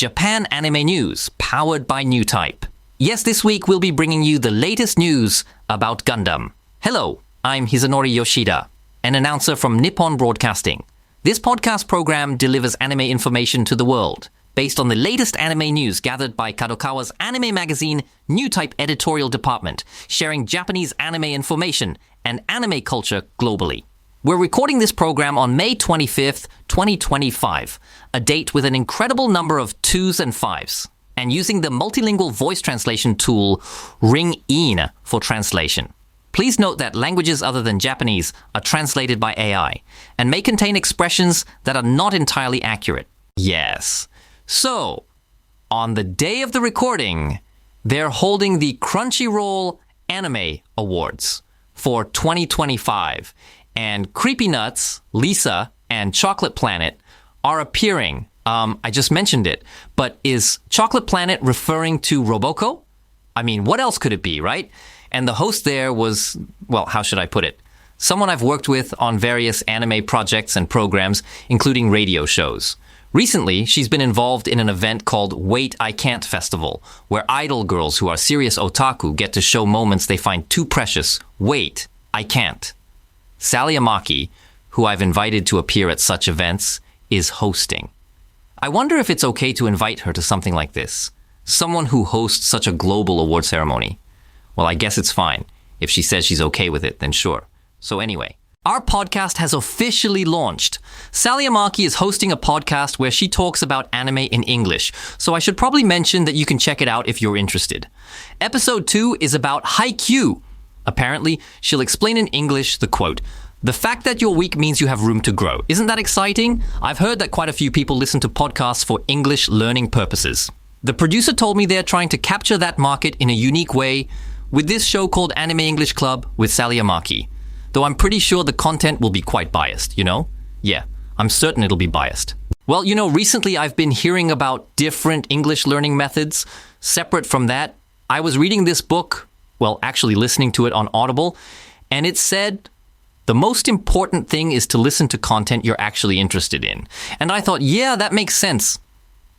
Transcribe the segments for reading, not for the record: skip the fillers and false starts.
Japan Anime News, powered by Newtype. Yes, this week we'll be bringing you the latest news about Gundam. Hello, I'm Hisanori Yoshida, an announcer from Nippon Broadcasting. This podcast program delivers anime information to the world, based on the latest anime news gathered by KADOKAWA's anime magazine Newtype editorial department, sharing Japanese anime information and anime culture globally. We're recording this program on May 25th, 2025, a date with an incredible number of 2s and 5s, and using the multilingual voice translation tool Lingueene for translation. Please note that languages other than Japanese are translated by AI and may contain expressions that are not entirely accurate. Yes. So, on the day of the recording, they're holding the Crunchyroll Anime Awards for 2025. And Creepy Nuts, Lisa, and Chocolate Planet are appearing. I just mentioned it, but is Chocolate Planet referring to Roboco? I mean, what else could it be, right? And the host there was, well, how should I put it? Someone I've worked with on various anime projects and programs, including radio shows. Recently, she's been involved in an event called Wait, I Can't Festival, where idol girls who are serious otaku get to show moments they find too precious. Wait, I can't. Sally Amaki, who I've invited to appear at such events, is hosting. I wonder if it's okay to invite her to something like this. Someone who hosts such a global award ceremony. Well, I guess it's fine. If she says she's okay with it, then sure. So anyway, our podcast has officially launched. Sally Amaki is hosting a podcast where she talks about anime in English, so I should probably mention that you can check it out if you're interested. Episode 2 is about Haikyuu. Apparently, she'll explain in English the quote, "The fact that you're weak means you have room to grow." Isn't that exciting? I've heard that quite a few people listen to podcasts for English learning purposes. The producer told me they're trying to capture that market in a unique way with this show called Anime English Club with Sally Amaki. Though I'm pretty sure the content will be quite biased, you know? Yeah, I'm certain it'll be biased. Well, you know, recently I've been hearing about different English learning methods. Separate from that, I was reading this book, well, actually listening to it on Audible, and it said, the most important thing is to listen to content you're actually interested in. And I thought, yeah, that makes sense.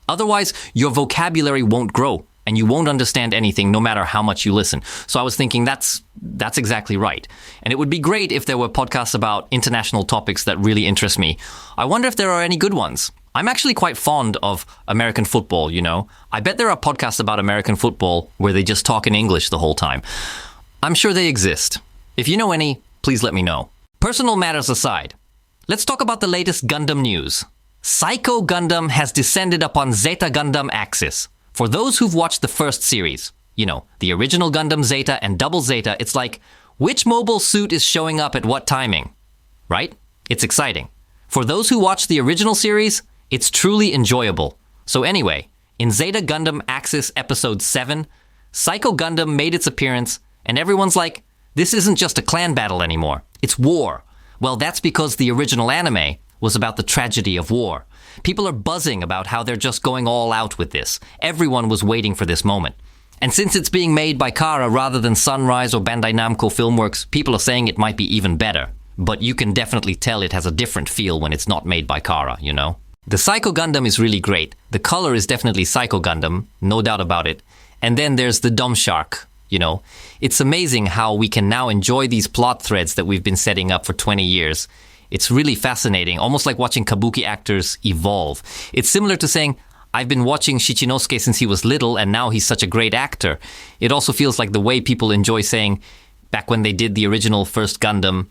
Otherwise, your vocabulary won't grow, and you won't understand anything no matter how much you listen. So I was thinking that's exactly right. And it would be great if there were podcasts about international topics that really interest me. I wonder if there are any good ones. I'm actually quite fond of American football, you know. I bet there are podcasts about American football where they just talk in English the whole time. I'm sure they exist. If you know any, please let me know. Personal matters aside, let's talk about the latest Gundam news. Psycho Gundam has descended upon Zeta Gundam Axis. For those who've watched the first series, you know, the original Gundam Zeta and Double Zeta, it's like, which mobile suit is showing up at what timing? Right? It's exciting. For those who watched the original series, it's truly enjoyable. So anyway, in Zeta Gundam Axis Episode 7, Psycho Gundam made its appearance, and everyone's like, this isn't just a clan battle anymore. It's war. Well, that's because the original anime was about the tragedy of war. People are buzzing about how they're just going all out with this. Everyone was waiting for this moment. And since it's being made by Kara rather than Sunrise or Bandai Namco Filmworks, people are saying it might be even better. But you can definitely tell it has a different feel when it's not made by Kara, you know? The Psycho Gundam is really great. The color is definitely Psycho Gundam, no doubt about it. And then there's the Dumb Shark, you know. It's amazing how we can now enjoy these plot threads that we've been setting up for 20 years. It's really fascinating, almost like watching kabuki actors evolve. It's similar to saying, I've been watching Shichinosuke since he was little and now he's such a great actor. It also feels like the way people enjoy saying, back when they did the original first Gundam,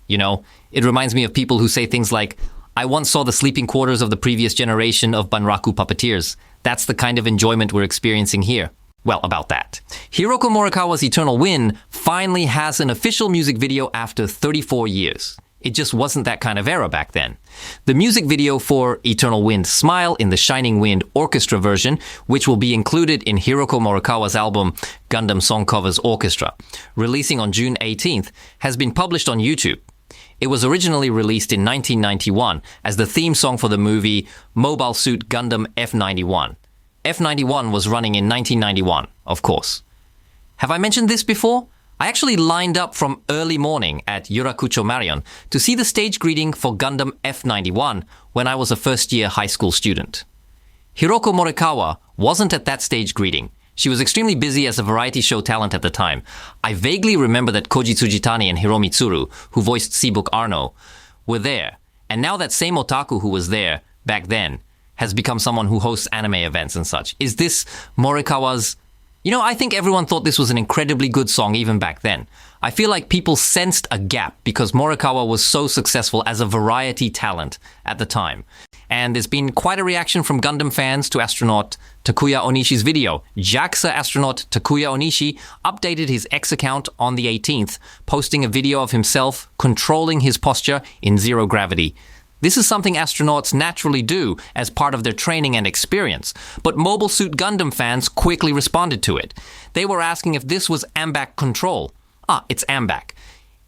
you know, it reminds me of people who say things like, I once saw the sleeping quarters of the previous generation of Banraku puppeteers. That's the kind of enjoyment we're experiencing here. Well, about that. Hiroko Morikawa's Eternal Wind finally has an official music video after 34 years. It just wasn't that kind of era back then. The music video for Eternal Wind Smile in the Shining Wind orchestra version, which will be included in Hiroko Morikawa's album Gundam Song Covers Orchestra, releasing on June 18th, has been published on YouTube. It was originally released in 1991 as the theme song for the movie Mobile Suit Gundam F91. F91 was running in 1991, of course. Have I mentioned this before? I actually lined up from early morning at Yurakucho Marion to see the stage greeting for Gundam F91 when I was a first-year high school student. Hiroko Morikawa wasn't at that stage greeting. She was extremely busy as a variety show talent at the time. I vaguely remember that Koji Tsujitani and Hiromi Tsuru, who voiced Seabook Arno, were there. And now that same otaku who was there back then has become someone who hosts anime events and such. Is this Morikawa's... I think everyone thought this was an incredibly good song even back then. I feel like people sensed a gap because Morikawa was so successful as a variety talent at the time. And there's been quite a reaction from Gundam fans to astronaut Takuya Onishi's video. JAXA astronaut Takuya Onishi updated his X account on the 18th, posting a video of himself controlling his posture in zero gravity. This is something astronauts naturally do as part of their training and experience, but Mobile Suit Gundam fans quickly responded to it. They were asking if this was AMBAC control. It's AMBAC.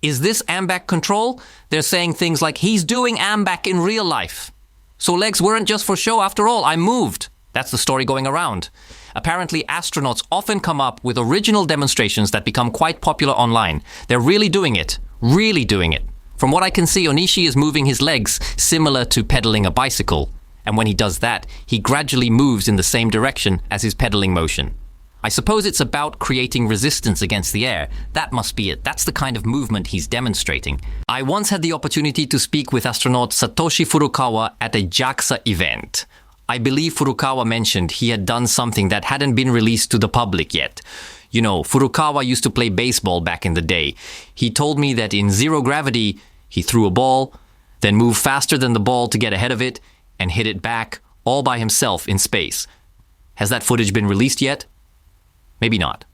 Is this AMBAC control? They're saying things like, he's doing AMBAC in real life. So legs weren't just for show after all, I moved. That's the story going around. Apparently, astronauts often come up with original demonstrations that become quite popular online. They're really doing it. Really doing it. From what I can see, Onishi is moving his legs similar to pedaling a bicycle. And when he does that, he gradually moves in the same direction as his pedaling motion. I suppose it's about creating resistance against the air. That must be it. That's the kind of movement he's demonstrating. I once had the opportunity to speak with astronaut Satoshi Furukawa at a JAXA event. I believe Furukawa mentioned he had done something that hadn't been released to the public yet. Furukawa used to play baseball back in the day. He told me that in zero gravity, he threw a ball, then moved faster than the ball to get ahead of it, and hit it back all by himself in space. Has that footage been released yet? Maybe not.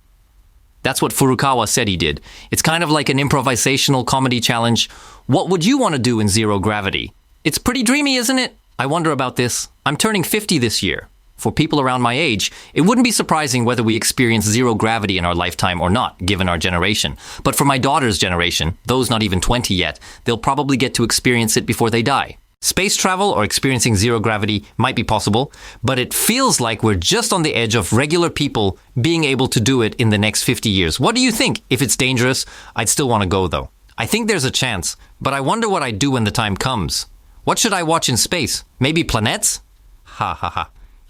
That's what Furukawa said he did. It's kind of like an improvisational comedy challenge. What would you want to do in zero gravity? It's pretty dreamy, isn't it? I wonder about this. I'm turning 50 this year. For people around my age, it wouldn't be surprising whether we experience zero gravity in our lifetime or not, given our generation. But for my daughter's generation, those not even 20 yet, they'll probably get to experience it before they die. Space travel or experiencing zero gravity might be possible, but it feels like we're just on the edge of regular people being able to do it in the next 50 years. What do you think? If it's dangerous, I'd still want to go though. I think there's a chance, but I wonder what I'd do when the time comes. What should I watch in space? Maybe planets? Ha ha ha.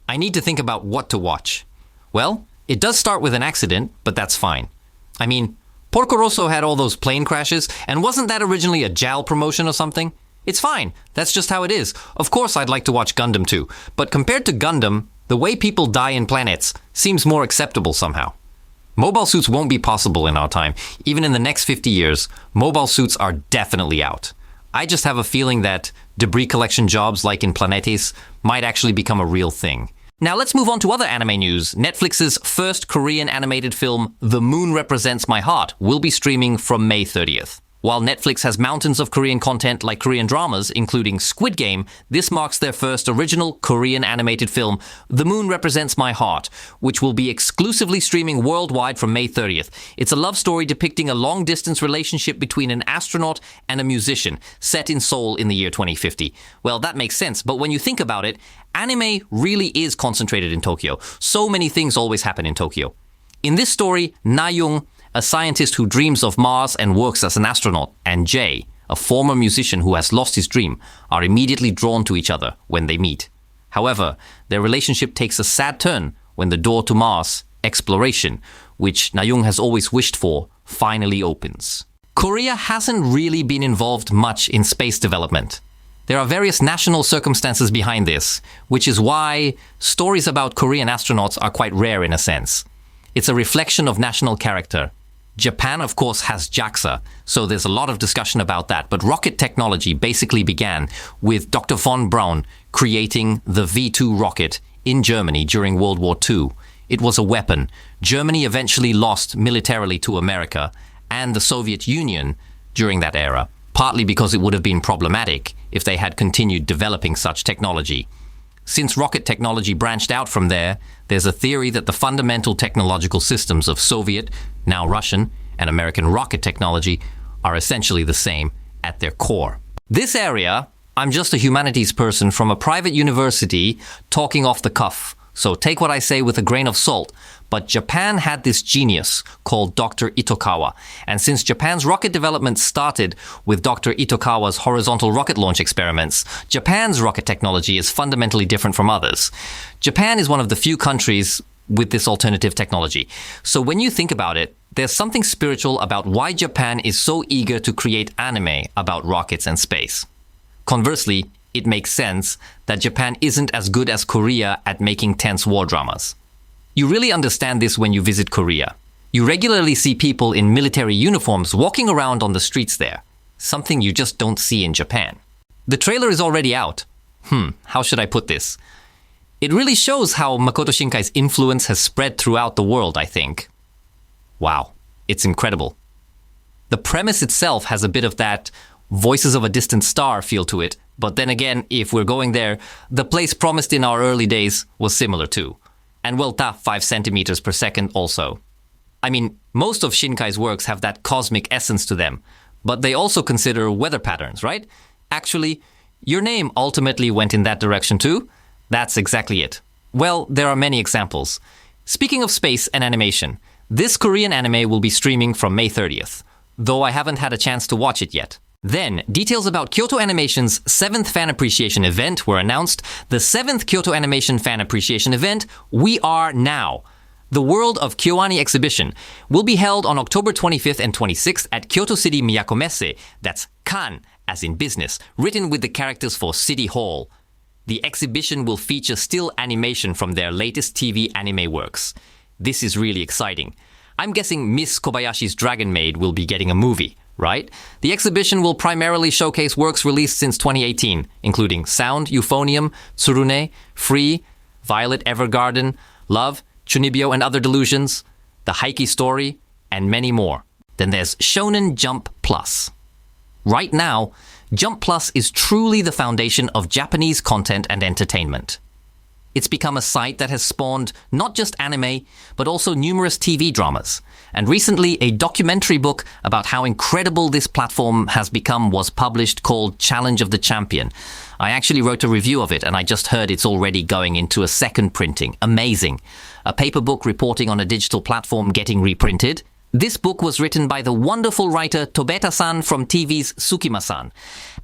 I need to think about what to watch. Well, it does start with an accident, but that's fine. I mean, Porco Rosso had all those plane crashes, and wasn't that originally a JAL promotion or something? It's fine. That's just how it is. Of course I'd like to watch Gundam too, but compared to Gundam, the way people die in planets seems more acceptable somehow. Mobile suits won't be possible in our time. Even in the next 50 years, mobile suits are definitely out. I just have a feeling that debris collection jobs like in Planetes might actually become a real thing. Now let's move on to other anime news. Netflix's first Korean animated film, The Moon Represents My Heart, will be streaming from May 30th. While Netflix has mountains of Korean content like Korean dramas, including Squid Game, this marks their first original Korean animated film, The Moon Represents My Heart, which will be exclusively streaming worldwide from May 30th. It's a love story depicting a long-distance relationship between an astronaut and a musician, set in Seoul in the year 2050. Well, that makes sense, but when you think about it, anime really is concentrated in Tokyo. So many things always happen in Tokyo. In this story, Na-young, a scientist who dreams of Mars and works as an astronaut, and Jae, a former musician who has lost his dream, are immediately drawn to each other when they meet. However, their relationship takes a sad turn when the door to Mars, exploration, which Na-young has always wished for, finally opens. Korea hasn't really been involved much in space development. There are various national circumstances behind this, which is why stories about Korean astronauts are quite rare in a sense. It's a reflection of national character. Japan, of course, has JAXA, so there's a lot of discussion about that. But rocket technology basically began with Dr. von Braun creating the V2 rocket in Germany during World War II. It was a weapon. Germany eventually lost militarily to America and the Soviet Union during that era, partly because it would have been problematic if they had continued developing such technology. Since rocket technology branched out from there, there's a theory that the fundamental technological systems of Soviet, now Russian, and American rocket technology are essentially the same at their core. This area, I'm just a humanities person from a private university talking off the cuff, so take what I say with a grain of salt. But Japan had this genius called Dr. Itokawa. And since Japan's rocket development started with Dr. Itokawa's horizontal rocket launch experiments, Japan's rocket technology is fundamentally different from others. Japan is one of the few countries with this alternative technology. So when you think about it, there's something spiritual about why Japan is so eager to create anime about rockets and space. Conversely, it makes sense that Japan isn't as good as Korea at making tense war dramas. You really understand this when you visit Korea. You regularly see people in military uniforms walking around on the streets there, something you just don't see in Japan. The trailer is already out. How should I put this? It really shows how Makoto Shinkai's influence has spread throughout the world, I think. Wow, it's incredible. The premise itself has a bit of that Voices of a Distant Star feel to it, but then again, if we're going there, the place promised in our early days was similar too. And well, 5 centimeters per second also. I mean, most of Shinkai's works have that cosmic essence to them, but they also consider weather patterns, right? Actually, your name ultimately went in that direction too. That's exactly it. Well, there are many examples. Speaking of space and animation, this Korean anime will be streaming from May 30th, though I haven't had a chance to watch it yet. Then, details about Kyoto Animation's 7th Fan Appreciation event were announced. The 7th Kyoto Animation Fan Appreciation event, We Are Now. The World of Kyoani exhibition will be held on October 25th and 26th at Kyoto City Miyakomese. That's kan, as in business, written with the characters for City Hall. The exhibition will feature still animation from their latest TV anime works. This is really exciting. I'm guessing Miss Kobayashi's Dragon Maid will be getting a movie, right? The exhibition will primarily showcase works released since 2018, including Sound, Euphonium, Tsurune, Free, Violet Evergarden, Love, Chunibyo and Other Delusions, The Heike Story, and many more. Then there's Shonen Jump Plus. Right now, Jump Plus is truly the foundation of Japanese content and entertainment. It's become a site that has spawned not just anime, but also numerous TV dramas. And recently, a documentary book about how incredible this platform has become was published called Challenge of the Champion. I actually wrote a review of it, and I just heard it's already going into a second printing. Amazing. A paper book reporting on a digital platform getting reprinted. This book was written by the wonderful writer Tobeta-san from TV's Tsukima-san,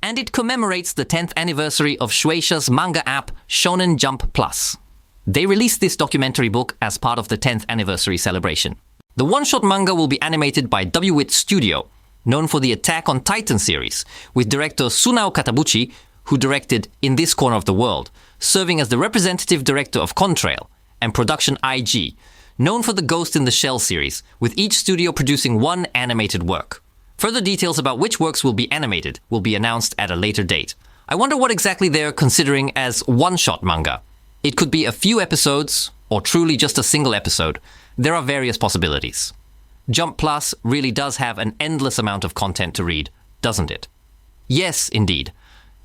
and it commemorates the 10th anniversary of Shueisha's manga app Shonen Jump Plus. They released this documentary book as part of the 10th anniversary celebration. The one-shot manga will be animated by W-Wit Studio, known for the Attack on Titan series, with director Sunao Katabuchi, who directed In This Corner of the World, serving as the representative director of Contrail, and Production IG, known for the Ghost in the Shell series, with each studio producing one animated work. Further details about which works will be animated will be announced at a later date. I wonder what exactly they're considering as one-shot manga. It could be a few episodes, or truly just a single episode. There are various possibilities. Jump Plus really does have an endless amount of content to read, doesn't it? Yes, indeed.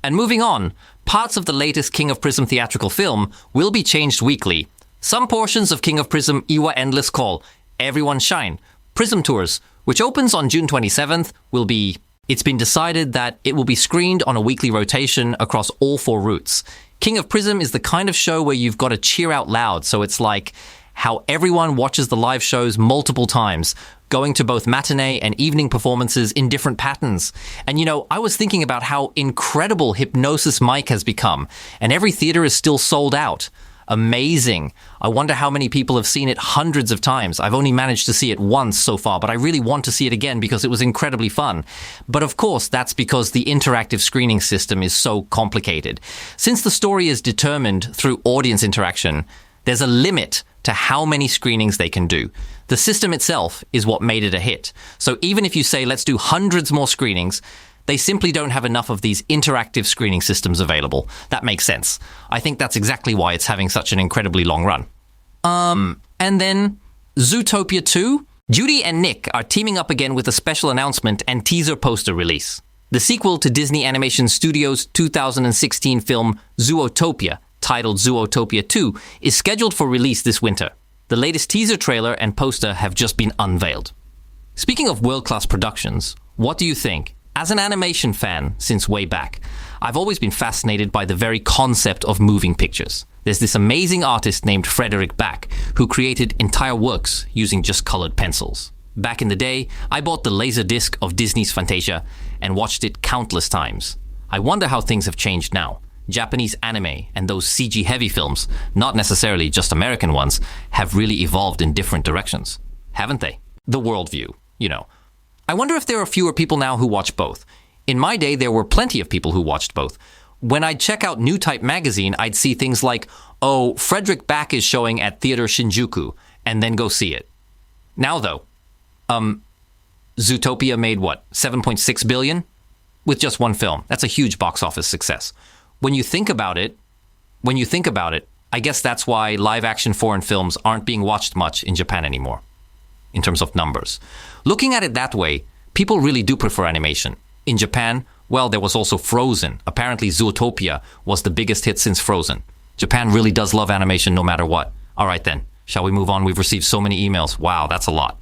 And moving on, parts of the latest King of Prism theatrical film will be changed weekly. Some portions of King of Prism Iwa Endless Call, Everyone Shine, Prism Tours, which opens on June 27th, will be... It's been decided that it will be screened on a weekly rotation across all 4 routes. King of Prism is the kind of show where you've got to cheer out loud, so it's like how everyone watches the live shows multiple times, going to both matinee and evening performances in different patterns. And you know, I was thinking about how incredible Hypnosis Mike has become, and every theater is still sold out. Amazing. I wonder how many people have seen it hundreds of times. I've only managed to see it once so far, but I really want to see it again because it was incredibly fun. But of course, that's because the interactive screening system is so complicated. Since the story is determined through audience interaction, there's a limit to how many screenings they can do. The system itself is what made it a hit. So even if you say, let's do hundreds more screenings, they simply don't have enough of these interactive screening systems available. That makes sense. I think that's exactly why it's having such an incredibly long run. And then Zootopia 2? Judy and Nick are teaming up again with a special announcement and teaser poster release. The sequel to Disney Animation Studios' 2016 film Zootopia, titled Zootopia 2, is scheduled for release this winter. The latest teaser trailer and poster have just been unveiled. Speaking of world-class productions, what do you think? As an animation fan since way back, I've always been fascinated by the very concept of moving pictures. There's this amazing artist named Frederick Back who created entire works using just colored pencils. Back in the day, I bought the Laserdisc of Disney's Fantasia and watched it countless times. I wonder how things have changed now. Japanese anime and those CG-heavy films, not necessarily just American ones, have really evolved in different directions, haven't they? The worldview, you know. I wonder if there are fewer people now who watch both. In my day, there were plenty of people who watched both. When I'd check out Newtype magazine, I'd see things like, oh, Frederick Back is showing at Theater Shinjuku, and then go see it. Now, though, Zootopia made what, 7.6 billion? With just one film. That's a huge box office success. When you think about it, I guess that's why live-action foreign films aren't being watched much in Japan anymore, in terms of numbers. Looking at it that way, people really do prefer animation. In Japan, well, there was also Frozen. Apparently, Zootopia was the biggest hit since Frozen. Japan really does love animation no matter what. All right then, shall we move on? We've received so many emails. Wow, that's a lot.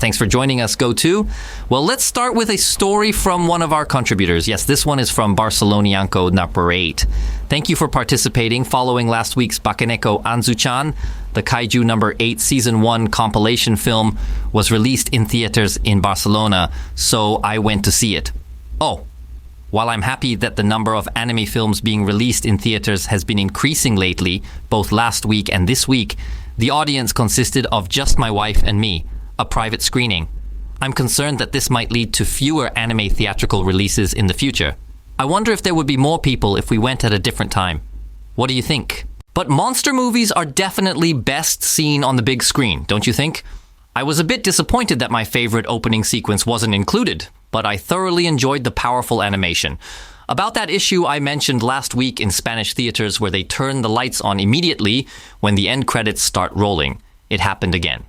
Thanks for joining us, Go2. Well, let's start with a story from one of our contributors. Yes, this one is from Barcelonianco number 8. Thank you for participating. Following last week's Bakeneko Anzu-chan, the Kaiju number 8 season 1 compilation film was released in theaters in Barcelona, so I went to see it. Oh, while I'm happy that the number of anime films being released in theaters has been increasing lately, both last week and this week, the audience consisted of just my wife and me, a private screening. I'm concerned that this might lead to fewer anime theatrical releases in the future. I wonder if there would be more people if we went at a different time. What do you think? But monster movies are definitely best seen on the big screen, don't you think? I was a bit disappointed that my favorite opening sequence wasn't included, but I thoroughly enjoyed the powerful animation. About that issue I mentioned last week in Spanish theaters where they turn the lights on immediately when the end credits start rolling. It happened again.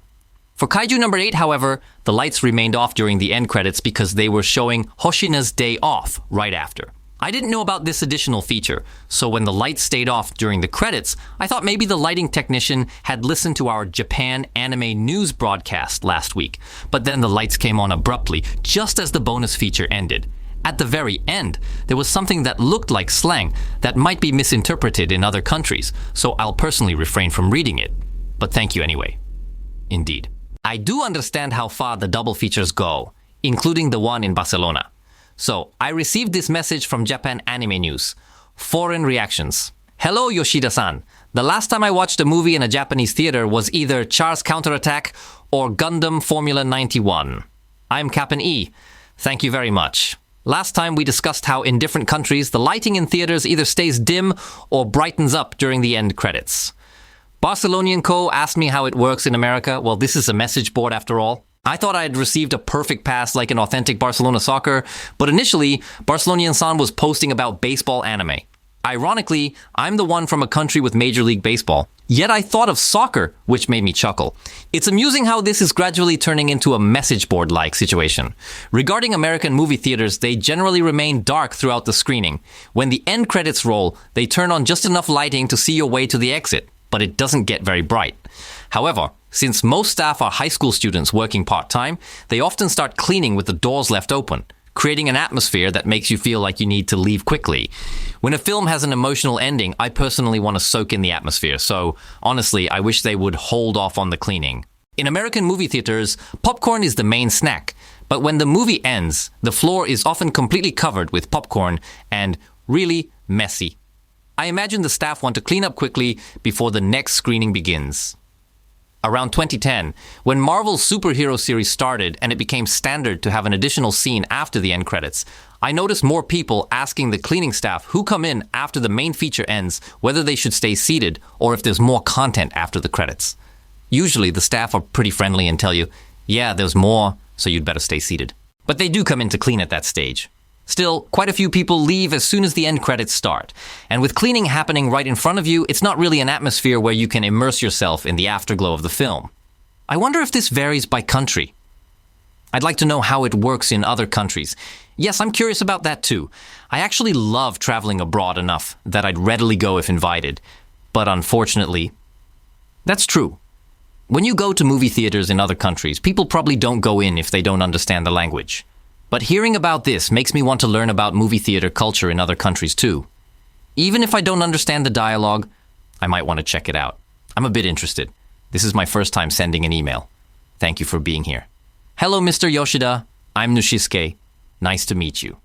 For Kaiju number 8, however, the lights remained off during the end credits because they were showing Hoshina's Day Off right after. I didn't know about this additional feature, so when the lights stayed off during the credits, I thought maybe the lighting technician had listened to our Japan anime news broadcast last week, but then the lights came on abruptly, just as the bonus feature ended. At the very end, there was something that looked like slang that might be misinterpreted in other countries, so I'll personally refrain from reading it. But thank you anyway. Indeed. I do understand how far the double features go, including the one in Barcelona. So, I received this message from Japan Anime News. Foreign reactions. Hello, Yoshida-san. The last time I watched a movie in a Japanese theater was either Char's Counterattack or Gundam Formula 91. I'm Captain E. Thank you very much. Last time we discussed how in different countries the lighting in theaters either stays dim or brightens up during the end credits. Barcelonian Co. asked me how it works in America. Well, this is a message board after all. I thought I had received a perfect pass like an authentic Barcelona soccer, but initially, Barcelonian-san was posting about baseball anime. Ironically, I'm the one from a country with Major League Baseball. Yet I thought of soccer, which made me chuckle. It's amusing how this is gradually turning into a message board-like situation. Regarding American movie theaters, they generally remain dark throughout the screening. When the end credits roll, they turn on just enough lighting to see your way to the exit, but it doesn't get very bright. However, since most staff are high school students working part-time, they often start cleaning with the doors left open, creating an atmosphere that makes you feel like you need to leave quickly. When a film has an emotional ending, I personally want to soak in the atmosphere, so honestly, I wish they would hold off on the cleaning. In American movie theaters, popcorn is the main snack, but when the movie ends, the floor is often completely covered with popcorn and really messy. I imagine the staff want to clean up quickly before the next screening begins. Around 2010, when Marvel's superhero series started and it became standard to have an additional scene after the end credits, I noticed more people asking the cleaning staff who come in after the main feature ends whether they should stay seated or if there's more content after the credits. Usually the staff are pretty friendly and tell you, yeah, there's more, so you'd better stay seated. But they do come in to clean at that stage. Still, quite a few people leave as soon as the end credits start. And with cleaning happening right in front of you, it's not really an atmosphere where you can immerse yourself in the afterglow of the film. I wonder if this varies by country. I'd like to know how it works in other countries. Yes, I'm curious about that too. I actually love traveling abroad enough that I'd readily go if invited. But unfortunately, that's true. When you go to movie theaters in other countries, people probably don't go in if they don't understand the language. But hearing about this makes me want to learn about movie theater culture in other countries too. Even if I don't understand the dialogue, I might want to check it out. I'm a bit interested. This is my first time sending an email. Thank you for being here. Hello, Mr. Yoshida. I'm Nushisuke. Nice to meet you.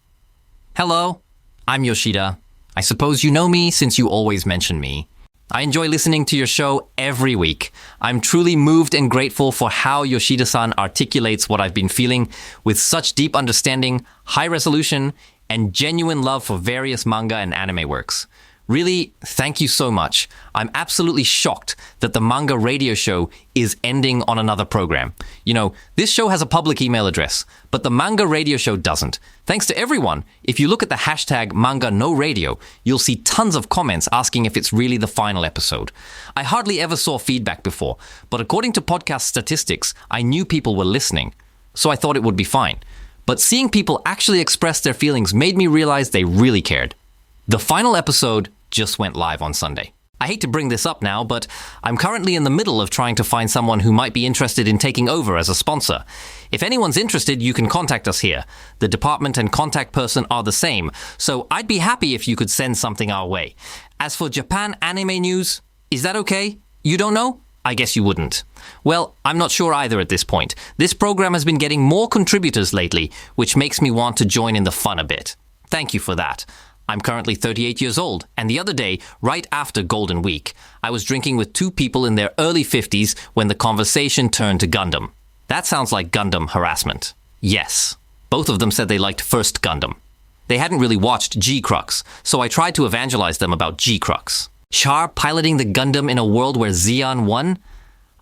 Hello, I'm Yoshida. I suppose you know me since you always mention me. I enjoy listening to your show every week. I'm truly moved and grateful for how Yoshida-san articulates what I've been feeling with such deep understanding, high resolution, and genuine love for various manga and anime works. Really, thank you so much. I'm absolutely shocked that the manga radio show is ending on another program. You know, this show has a public email address, but the manga radio show doesn't. Thanks to everyone. If you look at the hashtag manga no radio, you'll see tons of comments asking if it's really the final episode. I hardly ever saw feedback before, but according to podcast statistics, I knew people were listening, so I thought it would be fine. But seeing people actually express their feelings made me realize they really cared. The final episode just went live on Sunday. I hate to bring this up now, but I'm currently in the middle of trying to find someone who might be interested in taking over as a sponsor. If anyone's interested, you can contact us here. The department and contact person are the same, so I'd be happy if you could send something our way. As for Japan anime news, is that okay? You don't know? I guess you wouldn't. Well, I'm not sure either at this point. This program has been getting more contributors lately, which makes me want to join in the fun a bit. Thank you for that. I'm currently 38 years old, and the other day, right after Golden Week, I was drinking with two people in their early 50s when the conversation turned to Gundam. That sounds like Gundam harassment. Yes. Both of them said they liked First Gundam. They hadn't really watched G-Crux, so I tried to evangelize them about G-Crux. Char piloting the Gundam in a world where Zeon won?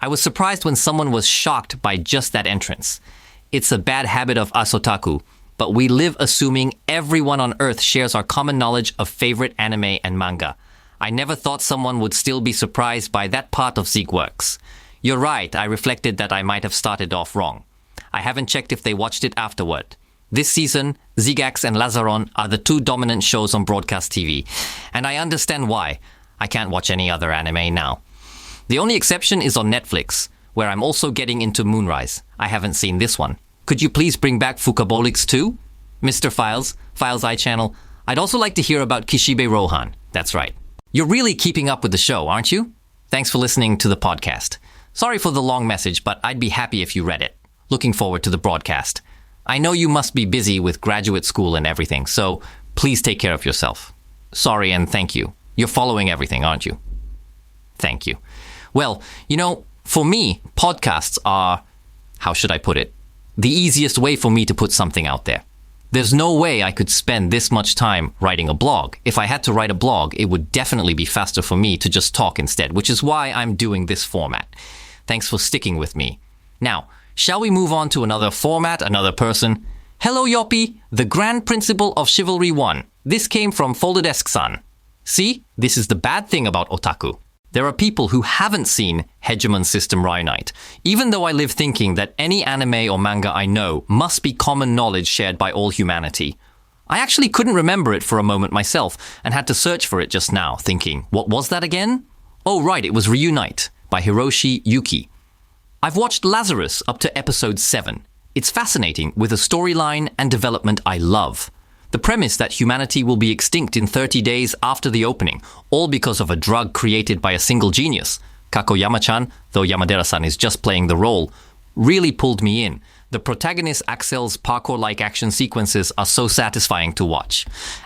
I was surprised when someone was shocked by just that entrance. It's a bad habit of us otaku, but we live assuming everyone on Earth shares our common knowledge of favorite anime and manga. I never thought someone would still be surprised by that part of Zeke Works. You're right, I reflected that I might have started off wrong. I haven't checked if they watched it afterward. This season, Zigaks and Lazaron are the two dominant shows on broadcast TV, and I understand why. I can't watch any other anime now. The only exception is on Netflix, where I'm also getting into Moonrise. I haven't seen this one. Could you please bring back Fukabolix too? Mr. Files, Files Eye Channel. I'd also like to hear about Kishibe Rohan. That's right. You're really keeping up with the show, aren't you? Thanks for listening to the podcast. Sorry for the long message, but I'd be happy if you read it. Looking forward to the broadcast. I know you must be busy with graduate school and everything, so please take care of yourself. Sorry and thank you. You're following everything, aren't you? Thank you. Well, you know, for me, podcasts are, how should I put it, the easiest way for me to put something out there. There's no way I could spend this much time writing a blog. If I had to write a blog, it would definitely be faster for me to just talk instead, which is why I'm doing this format. Thanks for sticking with me. Now, shall we move on to another format, another person? Hello, Yoppie, the Grand Principle of Chivalry 1. This came from Folderdesk-san. See, this is the bad thing about otaku. There are people who haven't seen Hegemon System Reunite, even though I live thinking that any anime or manga I know must be common knowledge shared by all humanity. I actually couldn't remember it for a moment myself and had to search for it just now, thinking, what was that again? Oh right, it was Reunite by Hiroshi Yuki. I've watched Lazarus up to episode 7. It's fascinating with a storyline and development I love. The premise that humanity will be extinct in 30 days after the opening, all because of a drug created by a single genius, Kako Yama-chan, though Yamadera-san is just playing the role, really pulled me in. The protagonist Axel's parkour-like action sequences are so satisfying to watch.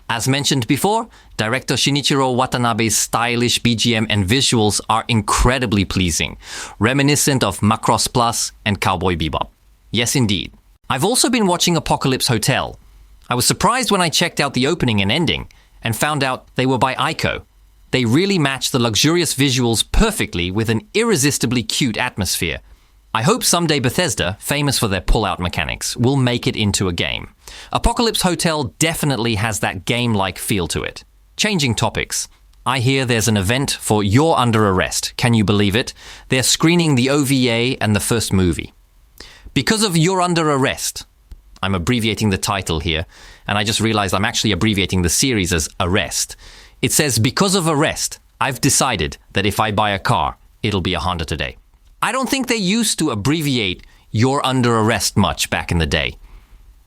As mentioned before, director Shinichiro Watanabe's stylish BGM and visuals are incredibly pleasing, reminiscent of Macross Plus and Cowboy Bebop. Yes, indeed. I've also been watching Apocalypse Hotel. I was surprised when I checked out the opening and ending and found out they were by Aiko. They really match the luxurious visuals perfectly with an irresistibly cute atmosphere. I hope someday Bethesda, famous for their pull-out mechanics, will make it into a game. Apocalypse Hotel definitely has that game-like feel to it. Changing topics. I hear there's an event for You're Under Arrest. Can you believe it? They're screening the OVA and the first movie. Because of You're Under Arrest, I'm abbreviating the title here, and I just realized I'm actually abbreviating the series as Arrest. It says, because of Arrest, I've decided that if I buy a car, it'll be a Honda today. I don't think they used to abbreviate You're Under Arrest much back in the day.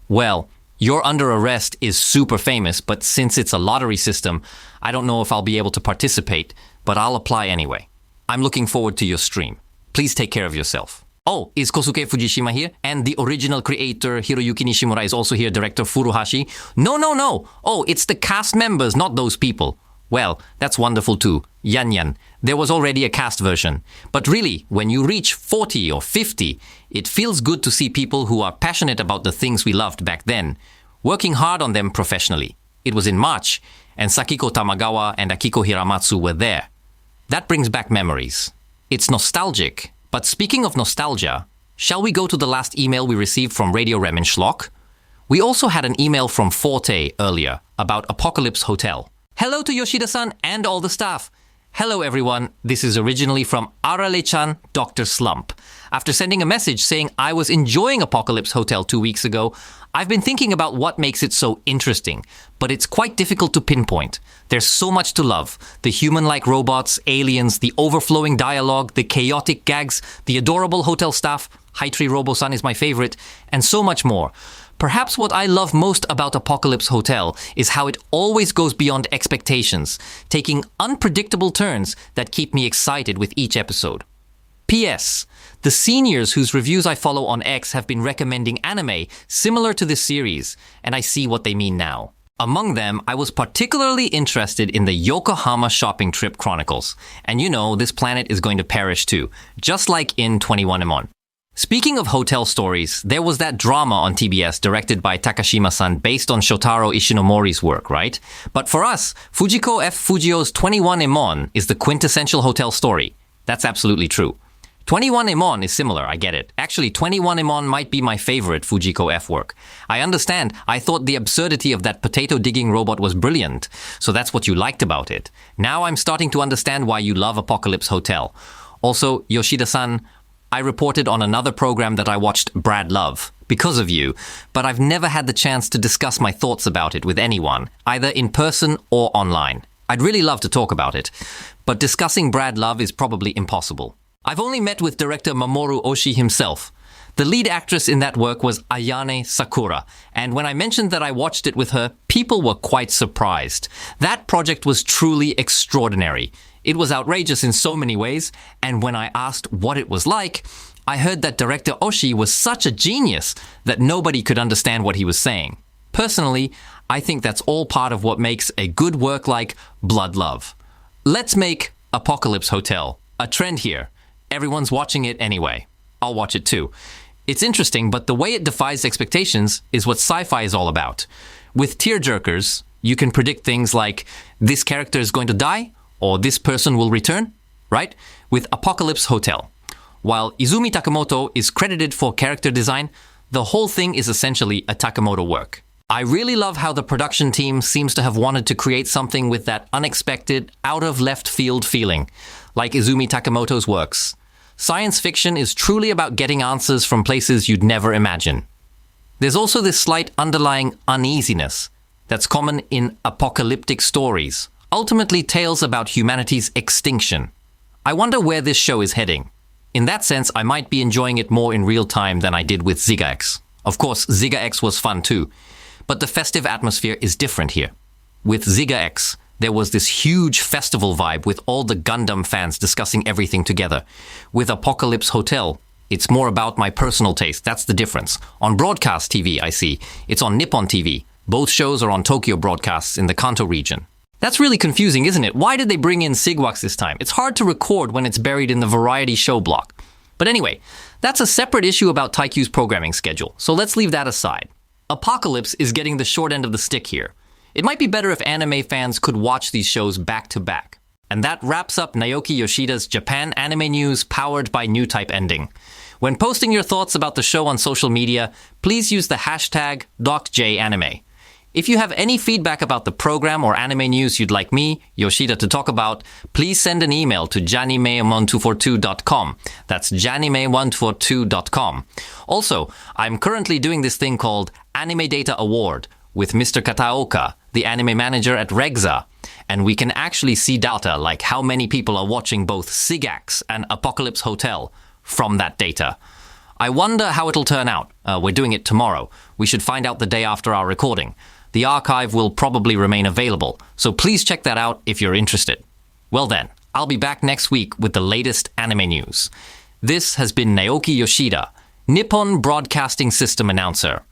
Well, You're Under Arrest is super famous, but since it's a lottery system, I don't know if I'll be able to participate, but I'll apply anyway. I'm looking forward to your stream. Please take care of yourself. Oh, is Kosuke Fujishima here? And the original creator, Hiroyuki Nishimura, is also here, director Furuhashi? No. Oh, it's the cast members, not those people. Well, that's wonderful too. Yan. There was already a cast version. But really, when you reach 40 or 50, it feels good to see people who are passionate about the things we loved back then, working hard on them professionally. It was in March, and Sakiko Tamagawa and Akiko Hiramatsu were there. That brings back memories. It's nostalgic. But speaking of nostalgia, shall we go to the last email we received from Radio Remenschlock? We also had an email from Forte earlier about Apocalypse Hotel. Hello to Yoshida-san and all the staff. Hello everyone, this is originally from Arale-chan Dr. Slump. After sending a message saying I was enjoying Apocalypse Hotel 2 weeks ago, I've been thinking about what makes it so interesting, but it's quite difficult to pinpoint. There's so much to love. The human-like robots, aliens, the overflowing dialogue, the chaotic gags, the adorable hotel staff, Haitri Robo-san is my favorite, and so much more. Perhaps what I love most about Apocalypse Hotel is how it always goes beyond expectations, taking unpredictable turns that keep me excited with each episode. P.S. The seniors whose reviews I follow on X have been recommending anime similar to this series, and I see what they mean now. Among them, I was particularly interested in the Yokohama Shopping Trip Chronicles. And you know, this planet is going to perish too, just like in 21 Emon. Speaking of hotel stories, there was that drama on TBS directed by Takashima-san based on Shotaro Ishinomori's work, right? But for us, Fujiko F. Fujio's 21 Emon is the quintessential hotel story. That's absolutely true. 21 Emon is similar, I get it. Actually, 21 Emon might be my favorite Fujiko F work. I understand, I thought the absurdity of that potato-digging robot was brilliant, so that's what you liked about it. Now I'm starting to understand why you love Apocalypse Hotel. Also, Yoshida-san, I reported on another program that I watched, Brad Love, because of you, but I've never had the chance to discuss my thoughts about it with anyone, either in person or online. I'd really love to talk about it, but discussing Brad Love is probably impossible. I've only met with director Mamoru Oshii himself. The lead actress in that work was Ayane Sakura, and when I mentioned that I watched it with her, people were quite surprised. That project was truly extraordinary. It was outrageous in so many ways, and when I asked what it was like, I heard that director Oshii was such a genius that nobody could understand what he was saying. Personally, I think that's all part of what makes a good work like Blood Love. Let's make Apocalypse Hotel a trend here. Everyone's watching it anyway. I'll watch it too. It's interesting, but the way it defies expectations is what sci-fi is all about. With tearjerkers, you can predict things like, this character is going to die, or this person will return, right? With Apocalypse Hotel. While Izumi Takamoto is credited for character design, the whole thing is essentially a Takamoto work. I really love how the production team seems to have wanted to create something with that unexpected, out-of-left-field feeling, like Izumi Takamoto's works. Science fiction is truly about getting answers from places you'd never imagine. There's also this slight underlying uneasiness that's common in apocalyptic stories, ultimately tales about humanity's extinction. I wonder where this show is heading. In that sense, I might be enjoying it more in real time than I did with Ziga X. Of course, Ziga X was fun too, but the festive atmosphere is different here. With Ziga X, there was this huge festival vibe with all the Gundam fans discussing everything together. With Apocalypse Hotel, it's more about my personal taste. That's the difference. On broadcast TV, I see. It's on Nippon TV. Both shows are on Tokyo broadcasts in the Kanto region. That's really confusing, isn't it? Why did they bring in Sigwax this time? It's hard to record when it's buried in the variety show block. But anyway, that's a separate issue about Taikyu's programming schedule, so let's leave that aside. Apocalypse is getting the short end of the stick here. It might be better if anime fans could watch these shows back to back. And that wraps up Naoki Yoshida's Japan Anime News powered by Newtype ending. When posting your thoughts about the show on social media, please use the hashtag DocJAnime. If you have any feedback about the program or anime news you'd like me, Yoshida, to talk about, please send an email to janime1242.com. That's janime1242.com. Also, I'm currently doing this thing called Anime Data Award with Mr. Kataoka, the anime manager at Regza, and we can actually see data like how many people are watching both Sigax and Apocalypse Hotel from that data. I wonder how it'll turn out. We're doing it tomorrow. We should find out the day after our recording. The archive will probably remain available, so please check that out if you're interested. Well then, I'll be back next week with the latest anime news. This has been Naoki Yoshida, Nippon Broadcasting System announcer.